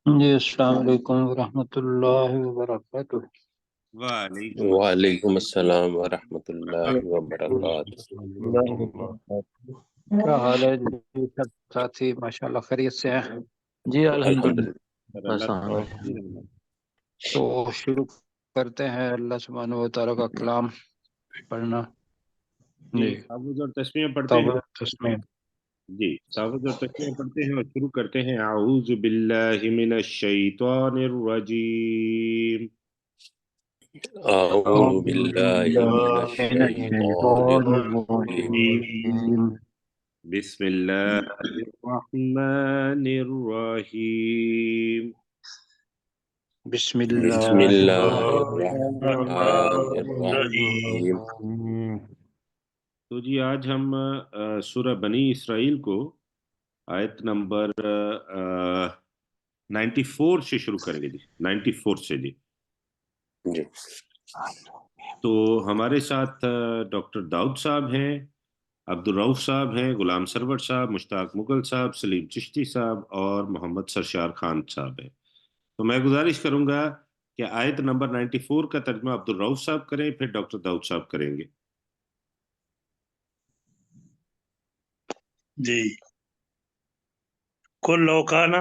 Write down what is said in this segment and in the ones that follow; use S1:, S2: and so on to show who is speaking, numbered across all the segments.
S1: جی السلام علیکم ورحمۃ اللہ وبرکاتہ۔
S2: وعلیکم
S3: وعلیکم السلام ورحمۃ اللہ وبرکاتہ۔
S1: کیا حال ہے جی سب ساتھی؟ ماشاء اللہ خیریت سے ہیں؟ جی الحمدللہ۔
S3: الحمدللہ۔
S1: تو شروع کرتے ہیں اللہ سبحانہ و تعالیٰ کا کلام پڑھنا۔ جی
S2: تعوذ اور تسمیہ پڑھتے ہیں۔
S1: تسمیم
S2: جی تعوذ اور تسمیہ پڑھتے ہیں اور شروع کرتے ہیں اعوذ باللہ من الشیطان الرجیم۔
S3: اعوذ باللہ من الشیطان الرجیم۔
S2: بسم اللہ الرحمن الرحیم۔
S1: بسم
S3: بسم
S1: اللہ
S3: اللہ الرحمن الرحیم۔
S2: تو جی آج ہم سورہ بنی اسرائیل کو آیت نمبر 94 سے شروع کریں گے جی، 94 سے جی۔
S3: جی
S2: تو ہمارے ساتھ ڈاکٹر داؤد صاحب ہیں، عبد الرؤف صاحب ہیں، غلام سرور صاحب، مشتاق مغل صاحب، سلیم چشتی صاحب اور محمد سرشار خان صاحب ہیں۔ تو میں گزارش کروں گا کہ آیت نمبر 94 کا ترجمہ عبد الرؤف صاحب کریں، پھر ڈاکٹر داؤد صاحب کریں گے۔
S4: جی کل لوکانا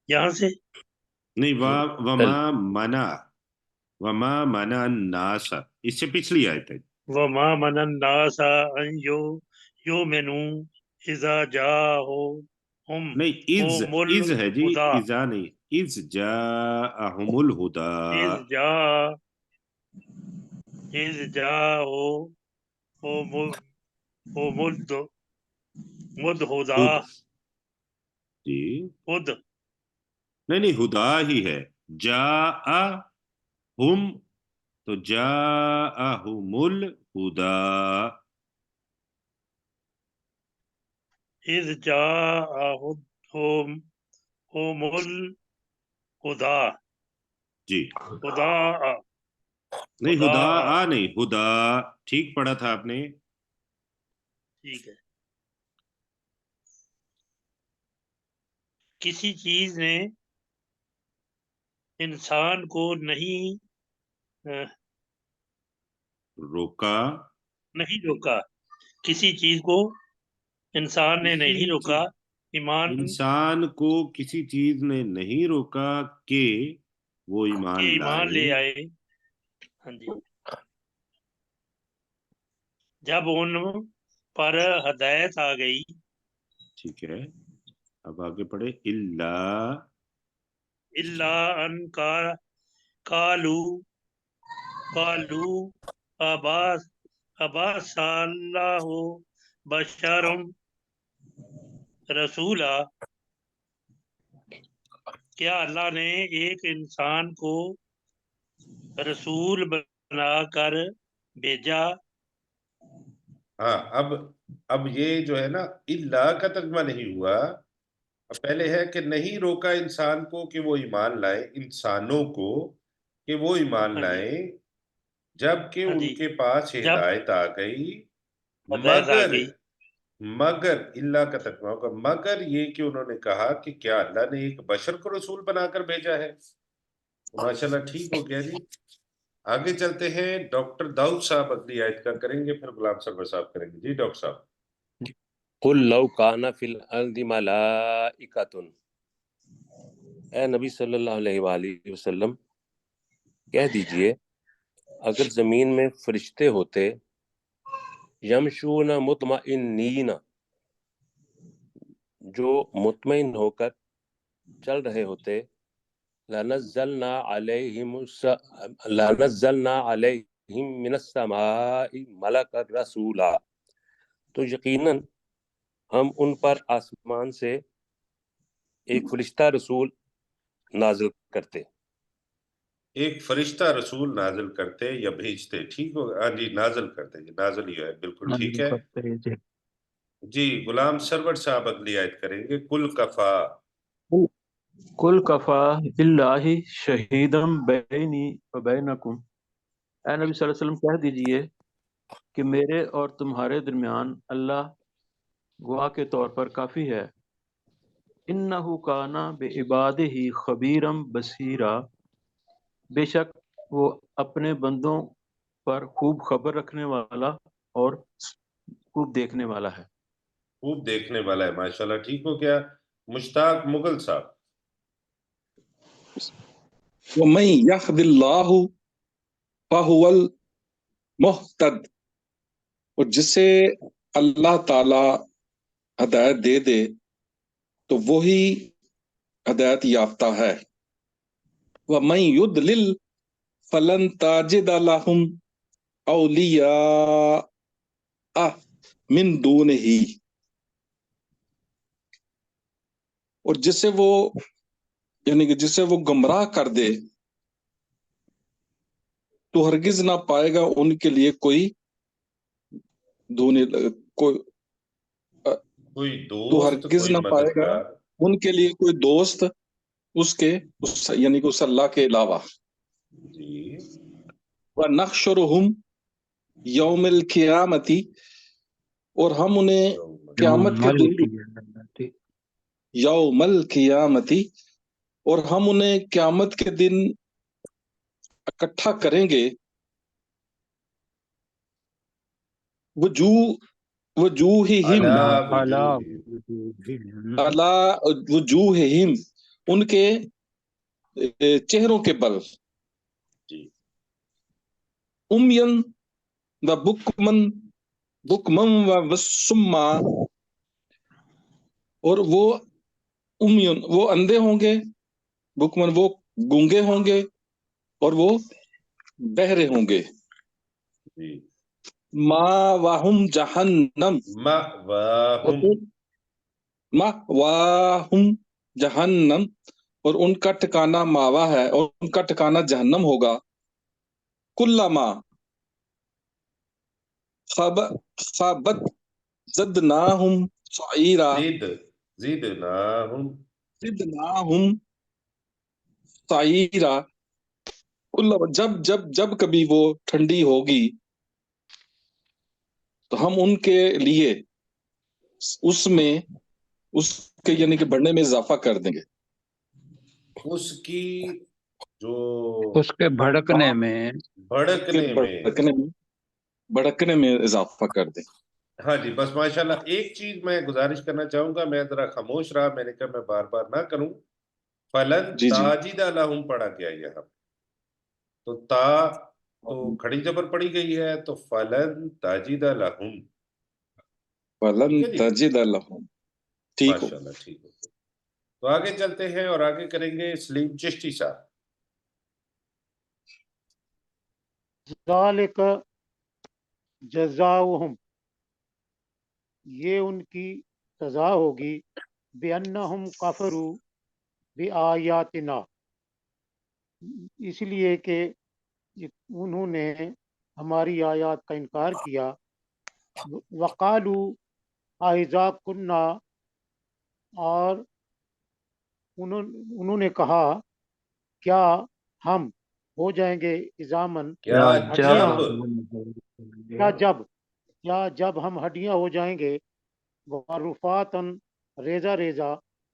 S4: یہاں سے
S2: نہیں، وما منع الناس، اس سے پچھلی آیت ہے۔
S4: وما من الناس ان یؤمنوا اذا جاءهم
S2: نہیں، از ہے جی،
S4: الہدی
S2: اذا نہیں، اذ جاءہم الہدا۔
S4: اذ جاءهم الہدی
S2: جی نہیں، ہدا ہی ہے، جاءہم تو جاءہم الہدا۔
S4: اذ جاءهم الہدی
S2: جی
S4: ہدا
S2: نہیں، ہدا نہیں، ہدا ٹھیک پڑھا تھا آپ نے۔
S4: ٹھیک ہے۔ کسی چیز نے انسان کو نہیں
S2: روکا،
S4: کسی چیز کو انسان نے نہیں روکا،
S2: انسان کو کسی چیز نے نہیں روکا کہ وہ ایمان
S4: لے آئے۔ ہاں جی، جب ان پر ہدایت آ گئی۔
S2: ٹھیک ہے، اب آگے پڑھے۔
S4: الا ان قالو ابعث اللہ بشرا رسولا، کیا اللہ نے ایک انسان کو رسول بنا کر بھیجا؟
S2: ہاں، اب یہ جو ہے نا، اللہ کا ترجمہ نہیں ہوا۔ اب پہلے ہے کہ نہیں روکا انسان کو کہ وہ ایمان لائیں، انسانوں کو کہ وہ ایمان لائیں، جبکہ ان کے پاس ہدایت آ گئی، مگر اللہ کا ترجمہ ہوگا مگر یہ کہ انہوں نے کہا کہ کیا اللہ نے ایک بشر کو رسول بنا کر بھیجا ہے۔ ماشاءاللہ ٹھیک ہو گیا جی۔ آگے چلتے ہیں، ڈاکٹر داؤد صاحب اگلی آیت کا کریں گے، پھر غلام سرور صاحب کریں گے۔ جی ڈاکٹر صاحب۔
S3: قل لو کان فی الارض ملائکۃ، اے نبی صلی اللہ علیہ وآلہ وسلم کہہ دیجئے اگر زمین میں فرشتے ہوتے، یمشون مطمئنین جو مطمئن ہو کر چل رہے ہوتے، لنزلنا علیہم من السماء ملکا رسولا، تو یقیناً ہم ان پر آسمان سے ایک فرشتہ رسول نازل کرتے۔
S2: ایک فرشتہ رسول نازل کرتے یا بھیجتے، ٹھیک ہوگا؟ ہاں جی، نازل کرتے، جی نازل ہی ہے، بالکل ٹھیک ہے جی۔ غلام سرور صاحب اگلی آیت کریں گے۔ کل کفا
S1: باللہ شہیدم بینی و بینکم، اے نبی صلی اللہ علیہ وسلم کہہ دیجئے کہ میرے اور تمہارے درمیان اللہ گواہ کے طور پر کافی ہے۔ انہ کانا بعبادہ خبیرم بصیرا، بے شک وہ اپنے بندوں پر خوب خبر رکھنے والا اور خوب دیکھنے والا ہے۔
S2: خوب دیکھنے والا ہے، ماشاءاللہ۔ ٹھیک ہو گیا مشتاق مغل صاحب؟
S5: وَمَن يَهْدِ اللَّهُ فَهُوَ الْمُهْتَدِ، اور جسے اللہ تعالی ہدایت دے دے تو وہی ہدایت یافتہ ہے۔ وَمَن يُضْلِلْ فَلَن تَجِدَ لَهُمْ أَوْلِيَاءَ مِن دُونِهِ، اور جسے وہ یعنی کہ جسے وہ گمراہ کر دے تو ہرگز نہ پائے گا ان کے لیے کوئی
S2: کوئی
S5: تو
S2: دوست،
S5: ہرگز
S2: کوئی
S5: نہ پائے گا
S2: مددگار۔
S5: ان کے لیے کوئی دوست یعنی کہ اس اللہ کے علاوہ۔
S2: جی۔
S5: وَنَحْشُرُهُمْ یوم القیامتی، اور ہم انہیں قیامت کے دن یوم القیامتی، اور ہم انہیں قیامت کے دن اکٹھا کریں گے۔ وجوہہم علی وجوہہم، ان کے چہروں کے بل،
S2: جی۔
S5: امین و بکمن و سما، اور وہ امین وہ اندھے ہوں گے، بکمن وہ گونگے ہوں گے، اور وہ بہرے ہوں گے۔
S2: جی۔
S5: ماواہم جہنم، ماواہم جہنم، اور ان کا ٹھکانہ ماوا ہے، اور ان کا ٹھکانہ جہنم ہوگا۔ کلما خابت زدناہم سعیرا،
S2: زدناہم
S5: سعیرا، جب کبھی وہ ٹھنڈی ہوگی تو ہم ان کے لیے اس کے یعنی کہ بڑھنے میں اضافہ کر دیں گے،
S2: اس کی جو
S1: اس کے بھڑکنے میں،
S5: بھڑکنے میں اضافہ کر دیں۔
S2: ہاں جی، بس ماشاءاللہ۔ ایک چیز میں گزارش کرنا چاہوں گا، میں ذرا خاموش رہا، میں نے کہا میں بار بار نہ کروں۔ فلن
S5: جی جی
S2: تاجد لہم پڑھا گیا یہاں، تو تا تو کھڑی زبر پڑی گئی ہے، تو فلن تاجد لہم۔
S5: فلن
S2: ٹھیک ہے جی،
S5: تجد لہم، ٹھیک ہو۔
S2: ماشاءاللہ، ٹھیک ہو گیا۔ تو آگے چلتے ہیں اور آگے کریں گے سلیم چشتی صاحب۔
S4: ذالک جزاؤہم، یہ ان کی سزا ہوگی، بِأَنَّهُمْ کفروا بِآیاتنا، اس لیے کہ انہوں نے ہماری آیات کا انکار کیا۔ وقالوا اذا کننا، اور انہوں نے کہا کیا ہم ہو جائیں گے عظامن
S2: کیا
S4: ہڈیاں،
S2: جب
S4: کیا جب ہم ہڈیاں ہو جائیں گے، ورفاتن ریزہ ریزہ،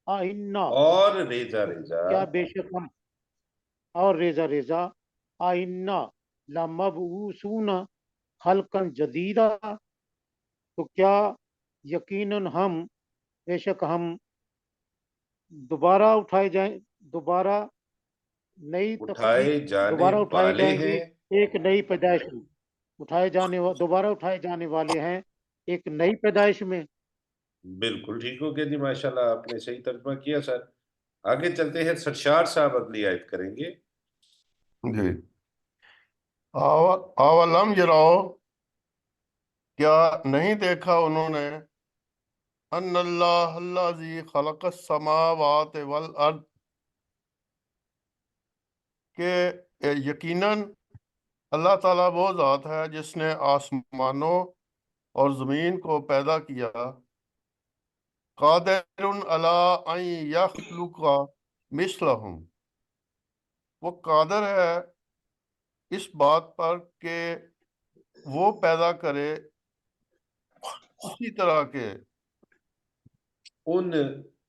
S4: آئنا،
S2: اور ریزہ ریزہ،
S4: کیا بے شک ہم، اور ریزہ ریزہ، آئنا لمبعوثون خلقا جدیدہ، تو کیا یقیناً ہم، بے شک ہم دوبارہ اٹھائے جائیں، دوبارہ نئی
S2: اٹھائے
S4: تخلیق،
S2: جانے
S4: دوبارہ اٹھائے
S2: والے
S4: جائیں گے
S2: ہیں۔
S4: ایک نئی پیدائش میں، دوبارہ اٹھائے جانے والے ہیں ایک نئی پیدائش میں۔
S2: بالکل ٹھیک ہو گیا جی، ماشاءاللہ، آپ نے صحیح ترجمہ کیا سر۔ آگے چلتے ہیں، سرشار صاحب اگلی آیت کریں گے۔
S6: جی۔ اولم یراؤ، کیا نہیں دیکھا انہوں نے، ان اللہ الذی خلق السماوات والارض، کہ یقیناً اللہ تعالیٰ وہ ذات ہے جس نے آسمانوں اور زمین کو پیدا کیا، قادر علی ان یخلق مثلہم، وہ قادر ہے اس بات پر کہ وہ پیدا کرے اسی طرح کے
S2: ان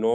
S3: 9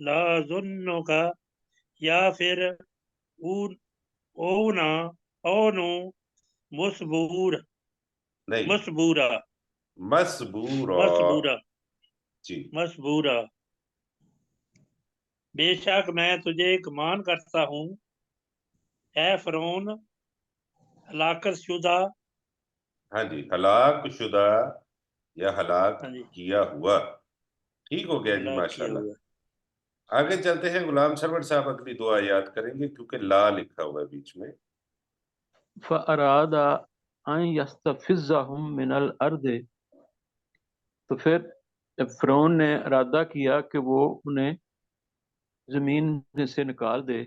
S7: لا ظنوں کا یا پھر اونا اونو مسبور
S2: نہیں،
S7: مسبورا
S2: مسبورا،
S7: مسبورا
S2: جی،
S7: مسبورا بے شک میں تجھے گمان کرتا ہوں اے فرعون ہلاکت شدہ،
S2: ہاں جی، ہلاک شدہ یا ہلاک
S7: ہاں جی
S2: کیا ہوا، ٹھیک ہو گیا جی،
S7: ہلاک کیا
S2: ماشاءاللہ۔
S7: ہوا۔
S2: آگے چلتے ہیں، غلام سرور صاحب اگلی 2 آیات کریں گے کیونکہ لا لکھا ہوا ہے بیچ میں۔
S1: فَأَرَادَ أَن يَسْتَفِزَّهُم مِّنَ الْأَرْضِ، تو پھر فرعون نے ارادہ کیا کہ وہ انہیں زمین سے نکال دے۔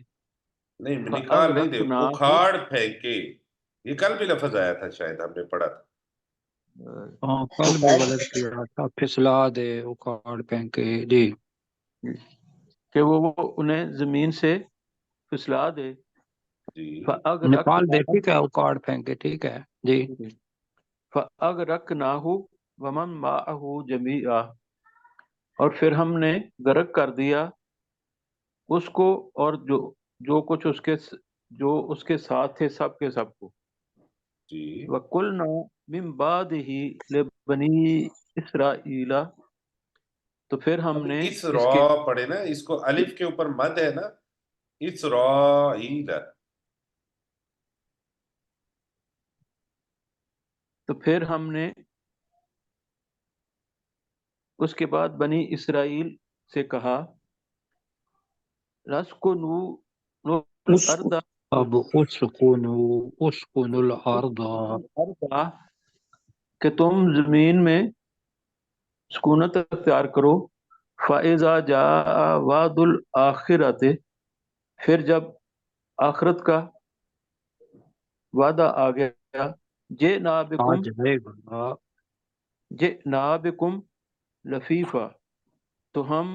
S2: نہیں، نکال نہیں دے،
S1: فَأَغْرَقْنَاهُ،
S2: اکھاڑ پھینکے، یہ کل بھی لفظ آیا تھا، شاید ہم نے پڑھا تھا۔
S8: ہاں کل بھی غلط کیا تھا، پھسلا دے، اکھاڑ پھینکے، جی
S1: کہ وہ انہیں زمین سے پھسلا دے۔
S2: جی،
S8: نکال دے،
S1: فَأَغْرَقْنَاهُ،
S8: ٹھیک ہے، اکھاڑ پھینکے، ٹھیک ہے جی۔
S1: فَأَغْرَقْنَاهُ وَمَن مَّعَهُ جَمِيعًا، اور پھر ہم نے غرق کر دیا اس کو اور جو کچھ اس کے ساتھ تھے، سب کے سب کو۔
S2: جی،
S1: وَقُلْنَا مِن بَعْدِهِ لِبَنِي إِسْرَائِيلَ، تو پھر ہم
S2: ابھی
S1: نے
S2: اس
S1: اس کے
S2: را پڑھے نا، اس کو الف کے اوپر مد ہے نا، اسرائیل،
S1: تو پھر ہم نے اس کے بعد بنی اسرائیل سے کہا لَاسْكُنُوا الْأَرْضَ
S8: اب اسکن الارض،
S1: کہ تم زمین میں سکونت اختیار کرو۔ فَإِذَا جَاءَ وَعْدُ الْآخِرَةِ، پھر جب آخرت کا وعدہ آ گیا، جِئْنَا
S8: آ
S1: بِكُمْ
S8: جائے گا،
S1: لفیفہ، تو ہم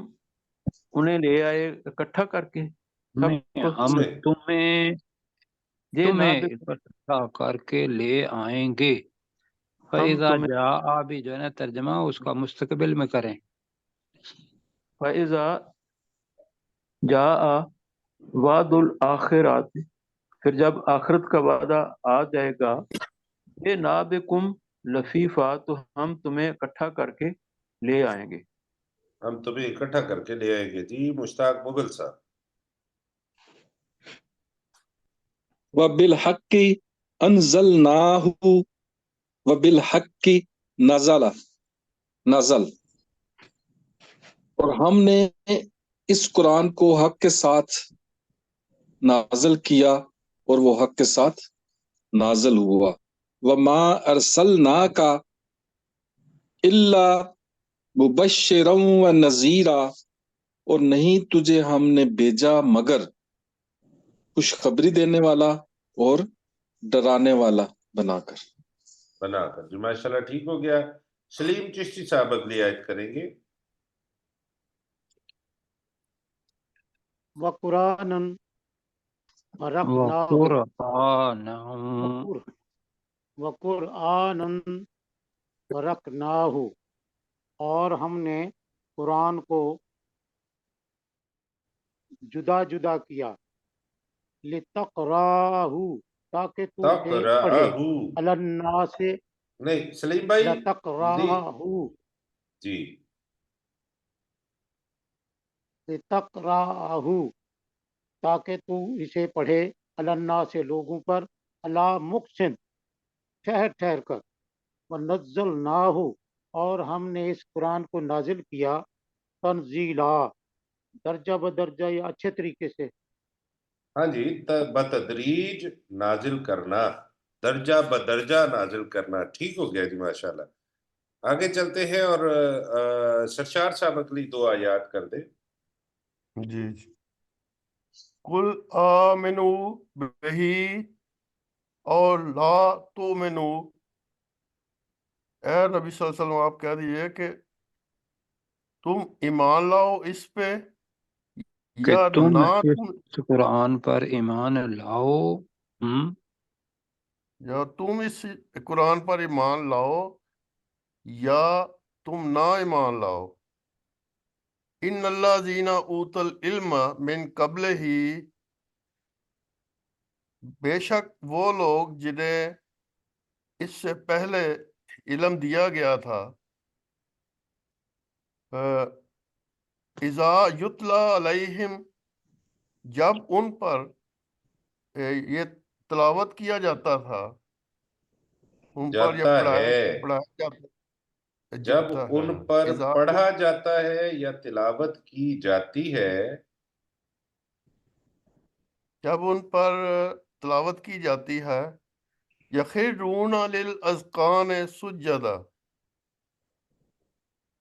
S1: انہیں لے آئے اکٹھا کر کے سب کو۔
S8: ہم تمہیں
S1: جِئْنَا بِكُمْ،
S8: اکٹھا کر کے لے آئیں گے۔
S1: ہم
S8: فَإِذَا
S1: تمہیں
S8: جاء بھی جو ہے نا ترجمہ اس کا مستقبل میں کریں۔
S1: فَإِذَا جَاءَ وعد الآخرات، پھر جب آخرت کا وعدہ آ جائے گا، یہ نابکم لفیفہ، تو ہم تمہیں اکٹھا کر کے لے آئیں گے۔
S2: ہم تمہیں اکٹھا کر کے لے آئیں گے، جی مشتاق مغل صاحب۔
S5: وَبِالْحَقِّ أَنزَلْنَاهُ وَبِالْحَقِّ نزل، اور ہم نے اس قرآن کو حق کے ساتھ نازل کیا اور وہ حق کے ساتھ نازل ہوا۔ وَمَا أَرْسَلْنَاكَ إِلَّا مُبَشِّرًا وَنَذِيرًا، اور نہیں تجھے ہم نے بھیجا مگر خوشخبری دینے والا اور ڈرانے والا بنا کر۔
S2: جی ماشاءاللہ، ٹھیک ہو گیا۔ سلیم چشتی صاحب اگلی آیت کریں گے۔
S4: وَقُرْآنًا فَرَقْنَاهُ، وَقُرْآنًا فَرَقْنَاهُ، اور ہم نے قرآن کو جدا جدا کیا، لِتَقْرَأَهُ، تاکہ تو اسے پڑھے،
S2: تقرأہ،
S4: عَلَى النَّاسِ،
S2: نہیں سلیم بھائی،
S4: لَتَقْرَأَهُ،
S2: جی
S4: لِتَقْرَأَهُ، تاکہ تو اسے پڑھے، عَلَى النَّاسِ، لوگوں پر، عَلَى مُقْسِمٍ، ٹھہر ٹھہر کر، وَنَزَّلْنَاهُ، اور ہم نے اس قرآن کو نازل کیا، تنزیلا، درجہ بدرجہ یا اچھے طریقے سے۔
S2: ہاں جی، بتدریج نازل کرنا، درجہ بدرجہ نازل کرنا، ٹھیک ہو گیا جی ماشاءاللہ۔ آگے چلتے ہیں اور سرشار صاحب اگلی 2 آیات کر دیں۔
S6: جی جی، قل آمنوا بہی اور لا تؤمنوا، اے نبی صلی اللہ علیہ وسلم آپ کہہ دیجئے کہ تم ایمان لاؤ اس پہ
S8: کہ
S6: یا
S8: تم
S6: نہ
S8: اس قرآن پر ایمان لاؤ،
S6: یا تم اس قرآن پر ایمان لاؤ یا تم نہ ایمان لاؤ۔ ان الذین اوتوا العلم من قبل ہی، بے شک وہ لوگ جنہیں اس سے پہلے علم دیا گیا تھا، اذا یتلا علیہم، جب ان پر یہ تلاوت کیا جاتا تھا، ان پر یہ
S2: جاتا ہے،
S6: پڑھایا جاتا
S2: جب
S6: جاتا ہے،
S2: ان پر
S6: اذا
S2: پڑھا جاتا ہے یا تلاوت کی جاتی ہے،
S6: جب ان پر تلاوت کی جاتی ہے، یخرون للاذقان سجدا،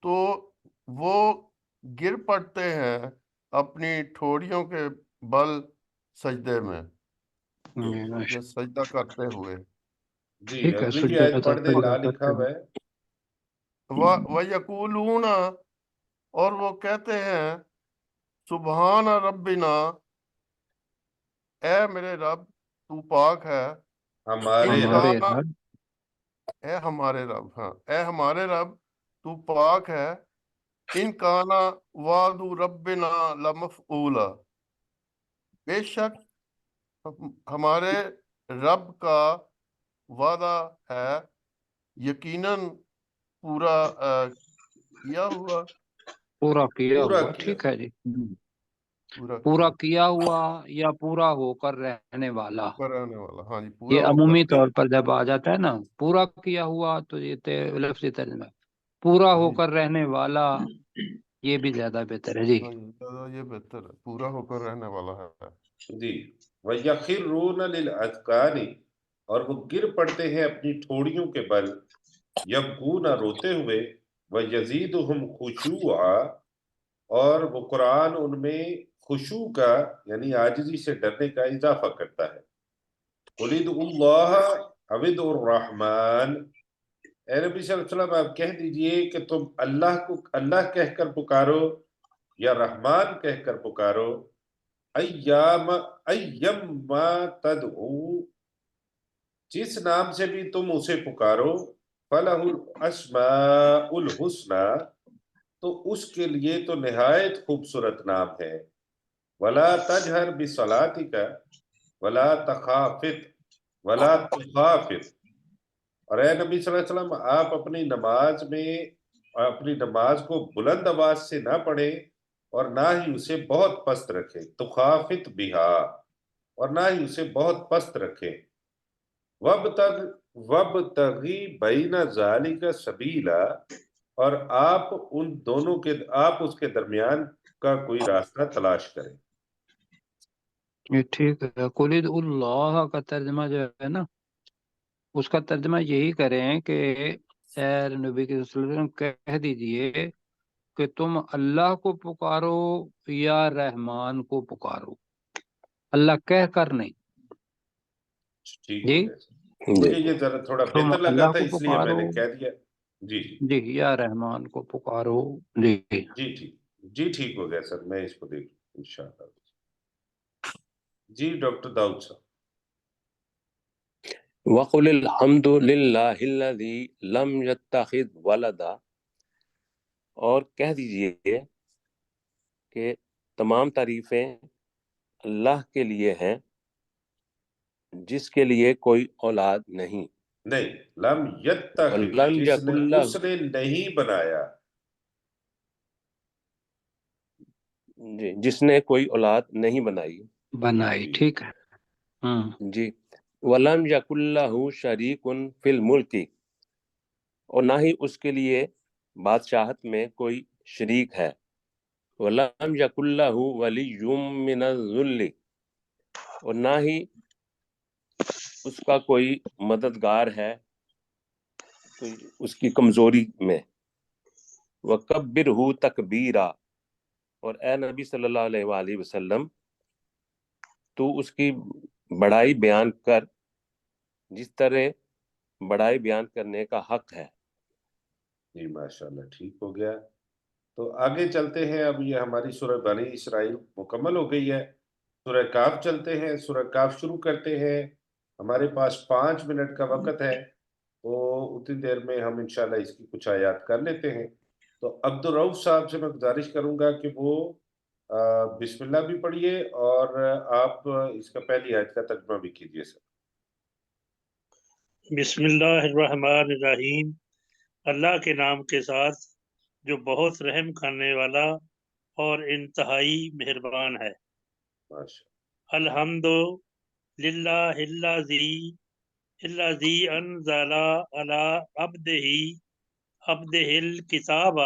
S6: تو وہ گر پڑتے ہیں اپنی ٹھوڑیوں کے بل سجدے میں، یا سجدہ کرتے ہوئے۔
S2: جی
S8: ٹھیک ہے،
S2: اگلی بھی آیت
S8: سجدہ
S2: پڑھ دیں،
S8: سجدہ
S2: لا
S8: کرتے
S2: لکھا ہوا
S8: ہیں۔
S2: ہے۔
S6: وَيَقُولُونَ، اور وہ کہتے ہیں، سبحان ربنا، اے میرے رب تو پاک ہے،
S2: ہمارے
S6: ان
S2: رب،
S8: ہمارے
S6: کانا،
S8: رب،
S6: اے ہمارے رب، ہاں اے ہمارے رب تو پاک ہے، ان کانا وعد ربنا لمفعولا، بے شک ہمارے رب کا وعدہ ہے یقیناً پورا کیا ہوا،
S8: پورا کیا
S2: پورا
S8: ہوا،
S2: کیا،
S8: ٹھیک ہے جی،
S6: پورا
S8: پورا
S6: کیا
S8: کیا ہوا یا پورا ہو کر رہنے والا،
S6: کرانے والا، ہاں جی، پورا
S8: یہ
S6: ہو
S8: عمومی
S6: کر،
S8: طور پر جب آ جاتا ہے نا پورا کیا ہوا تو یہ لفظی ترجمہ ہے، پورا ہو
S6: جی
S8: کر رہنے والا یہ بھی زیادہ بہتر ہے جی۔
S6: ہاں جی، زیادہ یہ بہتر ہے، پورا ہو کر رہنے والا ہے۔
S2: جی وَيَخِرُّونَ لِلْأَذْقَانِ، اور وہ گر پڑتے ہیں اپنی ٹھوڑیوں کے بل، یبکون، روتے ہوئے، وَيَزِيدُهُمْ خُشُوعًا، اور وہ قرآن ان میں خشوع کا یعنی عاجزی سے ڈرنے کا اضافہ کرتا ہے۔ قُلِ ادْعُوا اللَّهَ أَوِ ادْعُوا الرَّحْمَٰنَ، اے نبی صلی اللہ علیہ وسلم آپ کہہ دیجئے کہ تم اللہ کو اللہ کہہ کر پکارو یا رحمان کہہ کر پکارو، ایما تدعو، جس نام سے بھی تم اسے پکارو، فَلَهُ الْأَسْمَاءُ الْحُسْنَى، تو اس کے لیے تو نہایت خوبصورت نام ہے۔ وَلَا تَجْهَرْ بِصَلَاتِكَ وَلَا تَخَافِتْ وَلَا تُخَافِتْ، اور اے نبی صلی اللہ علیہ وسلم آپ اپنی نماز میں اپنی نماز کو بلند آواز سے نہ پڑھیں اور نہ ہی اسے بہت پست رکھیں، تخافت بہا، اور نہ ہی اسے بہت پست رکھیں، وَابْتَغِي بَيْنَ ذَلِكَ سَبِيلًا، اور آپ ان دونوں کے آپ اس کے درمیان کا کوئی راستہ تلاش کریں۔
S8: یہ ٹھیک ہے، قُلِ ادْعُوا اللہ کا ترجمہ جو ہے نا اس کا ترجمہ یہی کریں کہ اے نبی کے صلی اللہ علیہ وسلم کہہ دیجئے کہ تم اللہ کو پکارو یا رحمان کو پکارو، اللہ کہہ کر نہیں
S2: ٹھیک
S8: جی،
S2: ہو گیا سر،
S3: جی
S2: مجھے یہ ذرا تھوڑا
S8: تم
S2: بہتر لگا
S8: اللہ
S2: تھا
S8: کو
S2: اس لیے میں
S8: پکارو
S2: نے کہہ دیا۔ جی جی
S8: جی یا رحمان کو پکارو جی۔
S2: جی ٹھیک، جی ٹھیک ہو گیا سر، میں اس کو دیکھ لوں انشاءاللہ۔ جی ڈاکٹر داؤد صاحب۔
S3: وَقُلِ الْحَمْدُ لِلَّهِ الَّذِي لَمْ يَتَّخِذْ وَلَدًا، اور کہہ دیجئے کہ تمام تعریفیں اللہ کے لیے ہیں جس کے لیے کوئی اولاد نہیں،
S2: نہیں، لم یتخذ،
S3: وَلَمْ
S2: جس نے
S3: يَكُنْ
S2: اس
S3: لَهُ،
S2: نے نہیں بنایا،
S3: جی جس نے کوئی اولاد نہیں بنائی،
S8: بنائی،
S2: جی
S8: ٹھیک ہے۔
S3: جی وَلَمْ يَكُنْ لَهُ شَرِيكٌ فِي الْمُلْكِ، اور نہ ہی اس کے لیے بادشاہت میں کوئی شریک ہے، وَلَمْ يَكُنْ لَهُ وَلِيٌّ مِّنَ الذُّلِّ، اور نہ ہی اس کا کوئی مددگار ہے کوئی اس کی کمزوری میں، وَكَبِّرْهُ تَكْبِيرًا، اور اے نبی صلی اللہ علیہ وآلہ وسلم تو اس کی بڑائی بیان کر جس طرح بڑائی بیان کرنے کا حق ہے۔
S2: جی ماشاءاللہ ٹھیک ہو گیا۔ تو آگے چلتے ہیں، اب یہ ہماری سورہ بنی اسرائیل مکمل ہو گئی ہے، سورہ کاف چلتے ہیں، سورہ کاف شروع کرتے ہیں، ہمارے پاس 5 منٹ کا وقت ہے، تو اتنی دیر میں ہم انشاءاللہ اس کی کچھ آیات کر لیتے ہیں۔ تو عبدالرؤف صاحب سے میں گزارش کروں گا کہ وہ بسم اللہ بھی پڑھیے اور آپ اس کا پہلی آیت کا ترجمہ بھی کیجیے سر۔
S7: بسم اللہ الرحمن الرحیم، اللہ کے نام کے ساتھ جو بہت رحم کرنے والا اور انتہائی مہربان ہے۔ الحمد للہ الذی انزل علی عبدہ الکتاب،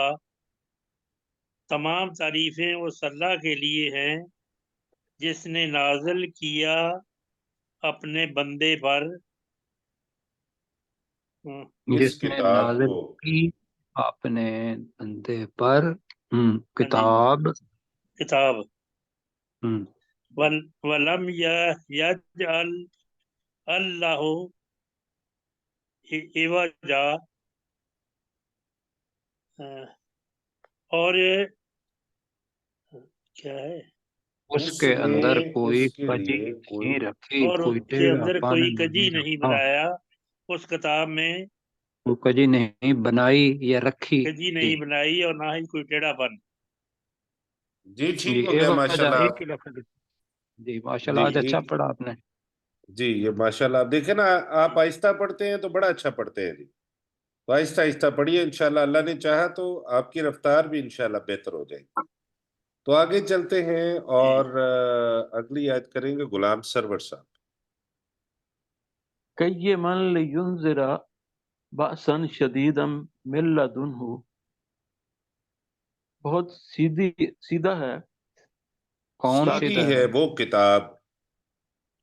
S7: تمام تعریفیں اس اللہ کے لیے ہیں جس نے نازل کیا اپنے بندے پر
S8: جس نے نازل کی اپنے بندے پر کتاب
S7: وَلَمْ يَجْعَلْ اللہ عوجا، اور کیا ہے
S8: اس کے اندر کوئی کجی نہیں رکھی،
S7: اور اس کے اندر کوئی کجی نہیں بنایا، اس کتاب میں
S8: کوئی کجی نہیں بنائی یا رکھی،
S7: کجی نہیں بنائی اور نہ ہی کوئی ٹیڑھا پن۔
S2: جی ٹھیک ہو گیا ماشاءاللہ۔
S8: جی ماشاءاللہ، آج اچھا پڑھا آپ نے۔
S2: جی یہ ماشاءاللہ، آپ دیکھیں نا، آپ آہستہ پڑھتے ہیں تو بڑا اچھا پڑھتے ہیں جی، تو آہستہ آہستہ پڑھیے، انشاءاللہ اللہ نے چاہا تو آپ کی رفتار بھی انشاءاللہ بہتر ہو جائے گی۔ تو آگے چلتے ہیں اور اگلی آیت کریں گے غلام سرور صاحب۔
S1: قیما لینذر بأسا شدیدا من لدنہ، بہت سیدھا ہے،
S8: کون
S2: سیدھی ہے وہ کتاب،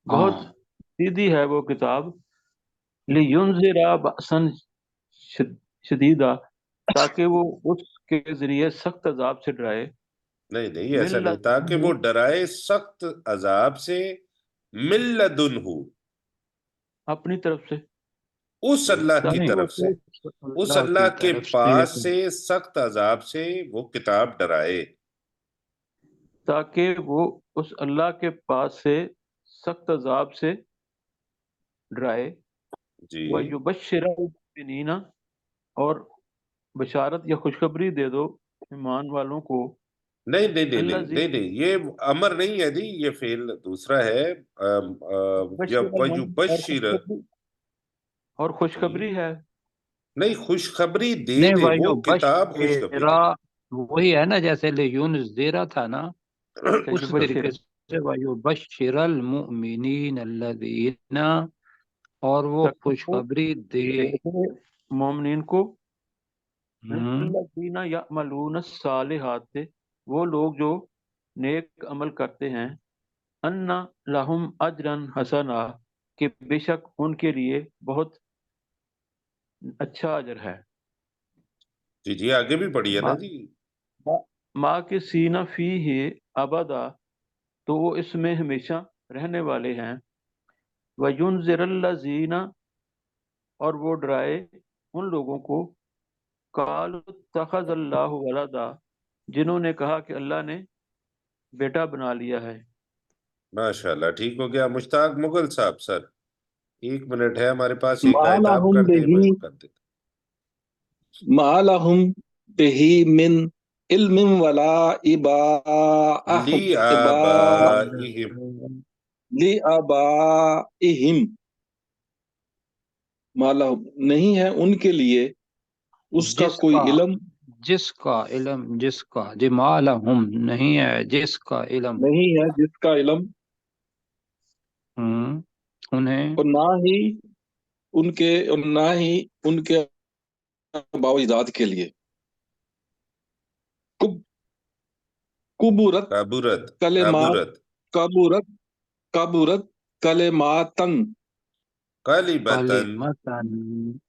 S1: بہت سیدھی ہے وہ کتاب، لینذر بأسا شدیدا، تاکہ وہ اس کے ذریعے سخت عذاب سے ڈرائے۔
S2: نہیں ایسا نہیں، تاکہ وہ ڈرائے سخت عذاب سے، من لدنہ، اپنی
S1: طرف سے،
S2: اس اللہ کی طرف سے، اس اللہ کے پاس سے سخت عذاب سے وہ کتاب ڈرائے،
S1: تاکہ وہ اس اللہ کے پاس سے سخت عذاب سے ڈرائے۔
S2: جی
S1: وَيُبَشِّرَ الْمُؤْمِنِينَ، اور بشارت یا خوشخبری دے دو ایمان والوں کو۔
S2: نہیں یہ امر نہیں ہے جی، یہ فعل دوسرا ہے،
S1: اور خوشخبری ہے،
S2: نہیں خوشخبری دے دے، وہ کتاب خوشخبری دے،
S8: وہی ہے نا، جیسے لینذر تھا نا، اس طریقے سے وَيُبَشِّرَ الْمُؤْمِنِينَ الَّذِينَ، اور وہ خوشخبری دے
S1: مومنین کو، الذین یعملون الصالحات، وہ لوگ جو نیک عمل کرتے ہیں، ان لہم اجرا حسنا، کہ بے شک ان کے لیے بہت اچھا اجر ہے۔
S2: جی آگے بھی پڑھیے نا جی۔
S1: ماں کے سینہ فی ہے ابدا، تو وہ اس میں ہمیشہ رہنے والے ہیں۔ وَيُنذِرَ الَّذِينَ، اور وہ ڈرائے ان لوگوں کو، قَالُوا اتَّخَذَ اللَّهُ وَلَدًا، جنہوں نے کہا کہ اللہ نے بیٹا بنا لیا ہے۔
S2: ماشاءاللہ ٹھیک ہو گیا۔ مشتاق مغل صاحب سر، 1 منٹ ہے ہمارے پاس، ایک آیت آپ کر دیں، میں کر دیتا۔
S5: ما لهم به من علم ولا لآبائهم، ما لهم، نہیں ہے ان کے لیے اس کا کوئی علم،
S8: جس کا جی ما لهم، نہیں ہے جس کا علم،
S5: نہیں ہے جس کا علم،
S8: انہیں،
S5: اور نہ ہی ان کے باو اجداد کے لیے، کبورت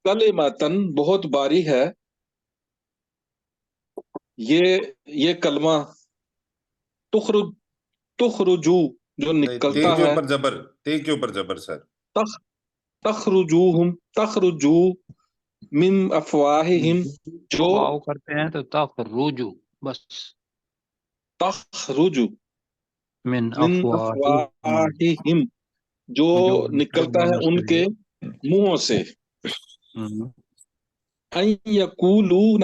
S5: کلماتن بہت باری ہے یہ کلمہ، تخرجو جو نکلتا ہے،
S2: تے کے اوپر زبر سر،
S5: تخرجو من افواہہم، جو
S8: واو کرتے ہیں تو تخرجو، بس
S5: تخرجو
S8: من
S5: افواہہم، جو نکلتا ہے ان کے منہوں سے، ان یقولون،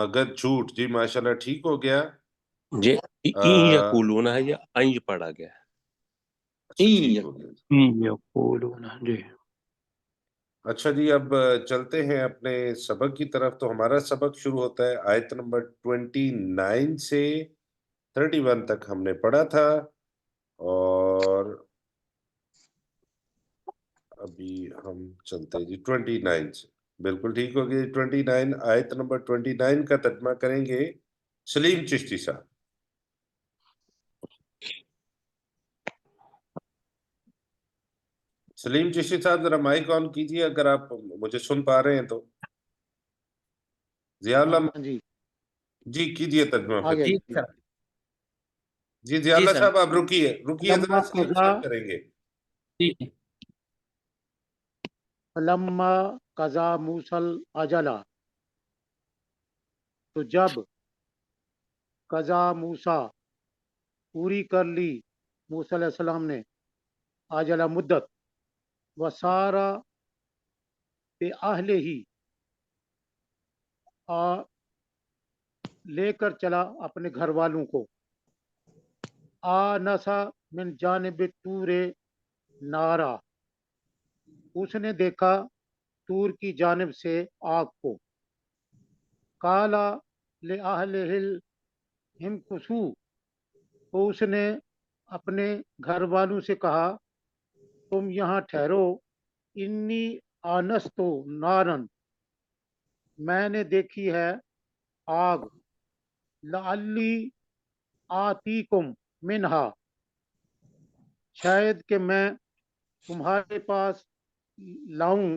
S2: مگر جھوٹ. جی ماشاءاللہ ٹھیک ہو گیا.
S3: جی این یقولون ہے یا این پڑھا گیا ہے؟
S2: اچھا
S5: این
S2: ٹھیک ہو گیا.
S8: یقولون. جی
S2: اچھا جی اب چلتے ہیں اپنے سبق کی طرف. تو ہمارا سبق شروع ہوتا ہے آیت نمبر 29 سے 31 تک ہم نے پڑھا تھا. اور ابھی ہم چلتے ہیں جی 29 سے. بالکل ٹھیک ہو گیا. 29 آیت نمبر 29 کا ترجمہ کریں گے سلیم چشتی صاحب. سلیم چشتی صاحب ذرا مائک آن کیجیے اگر آپ مجھے سن پا رہے ہیں تو. ضیاء اللہ
S4: ہاں جی
S2: جی کیجیے ترجمہ
S4: آ
S2: پھر.
S4: گیا
S9: جی
S4: جی
S9: سر.
S2: جی ضیاء
S9: جی
S2: اللہ
S9: سر.
S2: صاحب آپ رکیے ذرا
S4: لما
S2: اسکرین
S4: قضا
S2: شیئر کریں گے.
S4: لما قضا موسل اجلا، تو جب قضا موسیٰ پوری کر لی موسیٰ علیہ السلام نے اجلا مدت، وسارا بے اہل ہی، لے کر چلا اپنے گھر والوں کو، آنسا من جانب طور نارا، اس نے دیکھا طور کی جانب سے آگ کو، کالا لأہلہ امکثوا، تو اس نے اپنے گھر والوں سے کہا تم یہاں ٹھہرو، انی آنستو نارن، میں نے دیکھی ہے آگ، لعلی آتیکم منہا، شاید کہ میں تمہارے پاس لاؤں،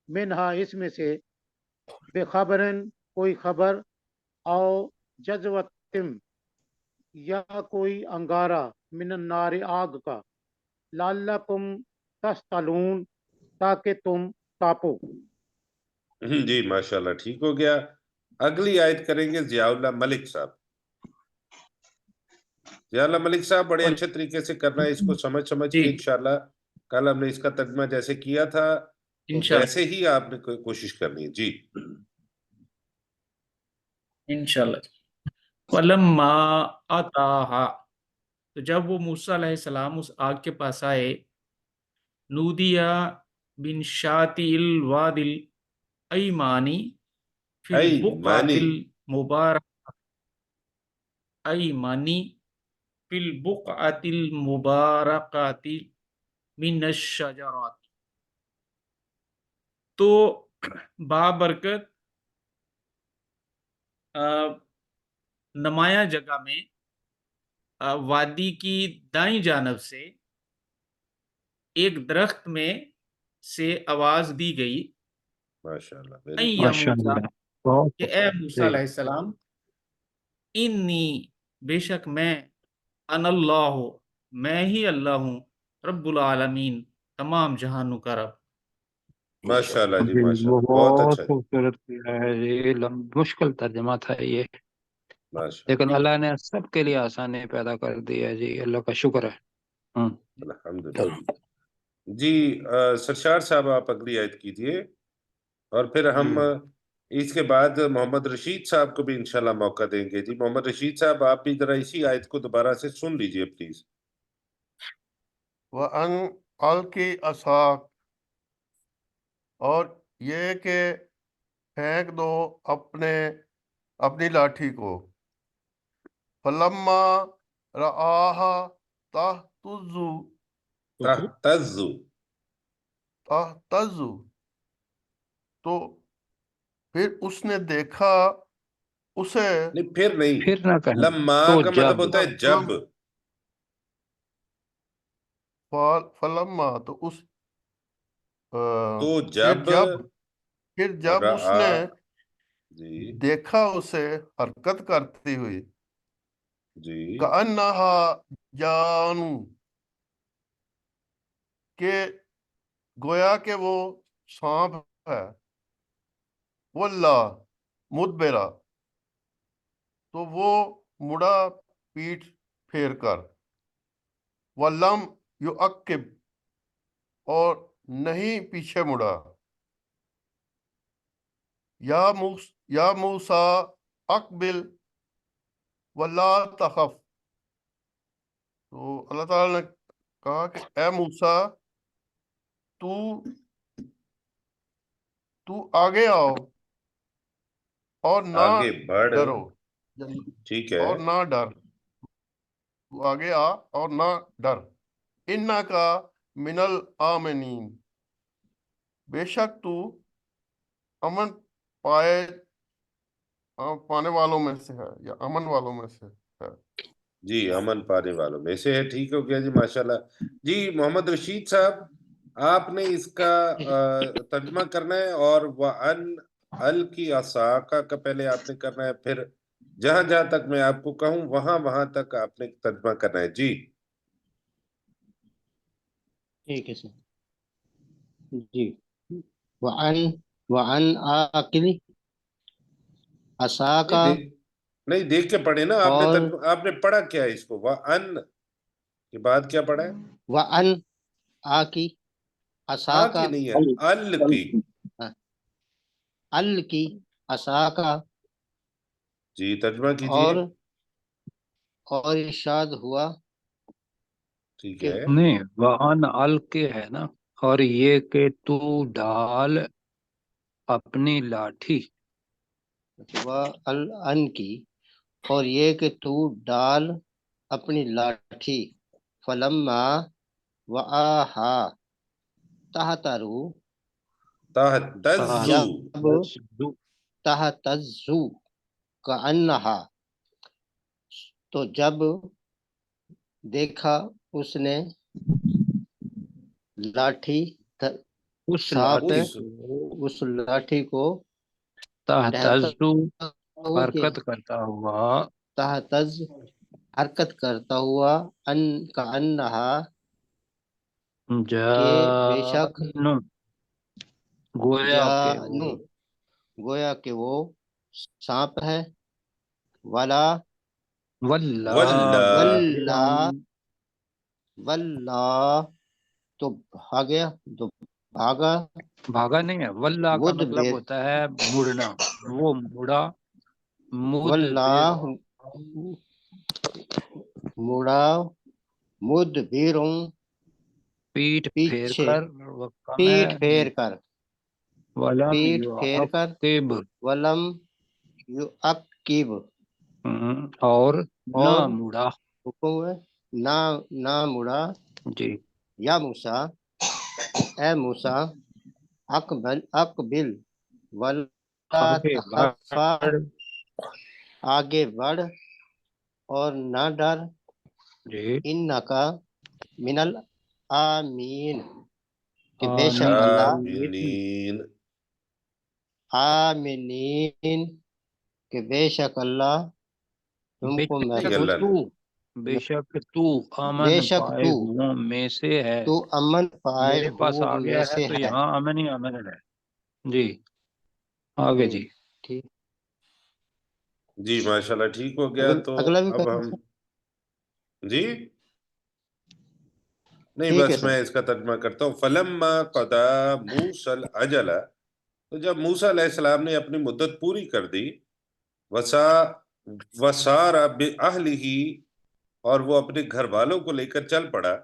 S4: منہا اس میں سے، بے خبرن کوئی خبر، او جذوتم یا کوئی انگارہ، من النار آگ کا، لعلکم تسطلون تاکہ تم تاپو.
S2: جی ماشاءاللہ ٹھیک ہو گیا. اگلی آیت کریں گے ضیاء اللہ ملک صاحب. ضیاء اللہ ملک صاحب بڑے اچھے طریقے سے کرنا ہے اس کو سمجھ
S9: جی
S2: کے. انشاءاللہ کل ہم نے اس کا ترجمہ جیسے کیا تھا تو
S9: انشاءاللہ
S2: ویسے ہی آپ نے کوشش کرنی ہے. جی
S9: انشاءاللہ. وَلَمَّا أَتَاهَا، تو جب وہ موسیٰ علیہ السلام اس آگ کے پاس آئے، نودیا بن شاطئ الوادی الایمانی فی البقعۃ
S2: ایمانی
S9: المبارکۃ، ایمانی فی البقعۃ المبارکۃ من الشجرات، تو بابرکت نمایاں جگہ میں وادی کی دائیں جانب سے ایک درخت میں سے آواز دی گئی،
S2: ماشاءاللہ
S9: اے
S2: ویری
S9: یا
S8: ماشاء
S9: موسیٰ،
S8: اللہ. بہت
S9: کہ اے موسیٰ
S8: جی.
S9: علیہ السلام، انی، بے شک میں، ان اللہ، میں ہی اللہ ہوں، رب العالمین، تمام جہانوں کا رب.
S2: ماشاءاللہ جی
S8: جی وہ
S2: ماشاءاللہ بہت
S8: بہت
S2: اچھا ہے.
S8: خوبصورت کیا ہے. یہ مشکل ترجمہ تھا یہ،
S2: ماشاءاللہ
S8: لیکن اللہ نے سب کے لیے آسانی پیدا کر دی ہے. جی اللہ کا شکر ہے.
S2: الحمدللہ. جی سرشار صاحب آپ اگلی آیت کیجئے اور پھر ہم اس کے بعد محمد رشید صاحب کو بھی انشاءاللہ موقع دیں گے. جی محمد رشید صاحب آپ بھی ذرا اسی آیت کو دوبارہ سے سن لیجئے پلیز.
S6: وَأَنْ أَلْقِ عَصَاكَ، اور یہ کہ پھینک دو اپنی لاٹھی کو، فَلَمَّا رَآهَا تَهْتَزُّ، تو پھر اس نے دیکھا اسے،
S2: نہیں پھر نہیں،
S8: پھر نہ کہیں
S2: لما
S8: تو
S2: کا مطلب
S8: جب.
S2: ہوتا ہے جب.
S6: فلما تو اس
S2: تو جب
S6: پھر جب اس
S2: رآ،
S6: نے
S2: جی
S6: دیکھا اسے حرکت کرتی ہوئی،
S2: جی
S6: کأنہا جان، کہ گویا کہ وہ سانپ ہے، واللہ مدبرہ، تو وہ مڑا پیٹھ پھیر کر، وَلَمْ يُعَقِّبْ اور نہیں پیچھے مڑا، یا موسیٰ اقبل ولا تخف، تو اللہ تعالیٰ نے کہا کہ اے موسیٰ تو آگے آؤ اور نہ
S2: آگے بڑھ،
S6: ڈرو،
S2: ٹھیک ہے،
S6: اور نہ ڈر، تو آگے آ اور نہ ڈر، اِنَّکَ مِنَ الْآمِنِينَ بے شک تو امن پانے والوں میں سے ہے، یا امن والوں میں سے ہے۔
S2: جی امن پانے والوں میں سے ہے، ٹھیک ہو گیا جی، ماشاءاللہ۔ جی محمد رشید صاحب آپ نے اس کا ترجمہ کرنا ہے، اور وَأَنْ أَلْقِ عَصَاكَ کا پہلے آپ نے کرنا ہے، پھر جہاں جہاں تک میں آپ کو کہوں وہاں تک آپ نے ترجمہ کرنا ہے۔ جی
S10: ٹھیک ہے سر جی۔ وَأَنْ آقِلِ عَصَاكَ،
S2: نہیں دیکھ کے پڑھے نا آپ نے،
S10: اور
S2: آپ نے پڑھا کیا ہے اس کو؟ وَأَنْ کے بعد کیا پڑھا ہے؟
S10: وَأَنْ آقِ عَصَاكَ،
S2: کی نہیں ہے، القی۔
S10: القِ عَصَاكَ،
S2: جی ترجمہ کیجئے۔
S10: اور ارشاد ہوا
S2: ٹھیک
S10: کہ
S2: ہے،
S8: نہیں، وَأَنْ أَلْقِ ہے نا، اور یہ کہ تو ڈال اپنی لاٹھی،
S10: وَأَنْ کی، اور یہ کہ تو ڈال اپنی لاٹھی، فلما وآہا تہترو،
S2: تہتزو،
S10: جب تہتزو کأنہا، تو جب دیکھا اس نے لاٹھی
S8: اس
S10: سانپ
S8: لاٹھی
S10: اس لاٹھی کو
S8: تہتزو
S10: حرکت کرتا ہوا ان کأنہا، کہ بے شک
S8: جان،
S10: گویا کہ وہ سانپ ہے، ولا تو
S8: بھاگا نہیں ہے، واللہ کا مطلب ہوتا ہے مڑنا، وہ مڑا،
S10: مدبر
S8: پیٹ پھیر
S10: پیچھے،
S8: کر،
S10: پیٹ پھیر کر، ولم یعقب
S8: اور نہ مڑا،
S10: نہ مڑا،
S8: جی
S10: یا موسیٰ اے موسیٰ اقبل ولا تخف، آگے بڑھ اور نہ ڈر، انکا من الآمین، کہ بے شک اللہ آمینین، کہ بے شک اللہ تم کو محفوظ،
S8: بے شک تو امن پائے ہوں میں سے ہے،
S10: تو امن پائے
S8: میرے پاس آ گیا ہے تو یہاں امن ہی امن ہے۔ جی آگے جی
S2: جی ماشاءاللہ ٹھیک ہو گیا۔ تو اب ہم جی نہیں، بس میں اس کا ترجمہ کرتا ہوں۔ فَلَمَّا قَضَى مُوسَى الْأَجَلَ، تو جب موسیٰ علیہ السلام نے اپنی مدت پوری کر دی، وَسَارَ بِأَهْلِهِ، اور وہ اپنے گھر والوں کو لے کر چل پڑا،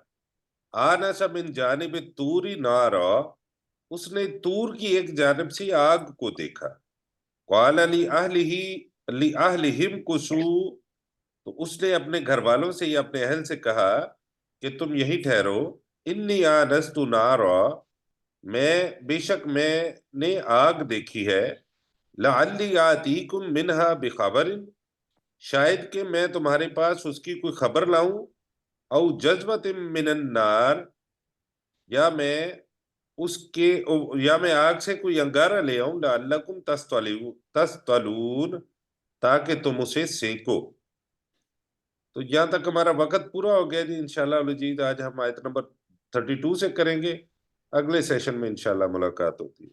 S2: آنَسَ مِن جانب الطُّورِ نَارًا، اس نے طور کی ایک جانب سے آگ کو دیکھا، قَالَ لِأَهْلِهِمْ كُثُوا، تو اس نے اپنے گھر والوں سے یا اپنے اہل سے کہا کہ تم یہی ٹھہرو، انی آنست نارا، بے شک میں نے آگ دیکھی ہے، لعلی آتیکم منہا بخبر، شاید کہ میں تمہارے پاس اس کی کوئی خبر لاؤں، او جذبۃ من النار، یا میں آگ سے کوئی انگارہ لے آؤں، لعلکم تسطلون، تاکہ تم اسے سینکو۔ تو یہاں تک ہمارا وقت پورا ہو گیا جی۔ انشاءاللہ العزیز آج ہم آیت نمبر 32 سے کریں گے، اگلے سیشن میں انشاءاللہ ملاقات ہوتی ہے۔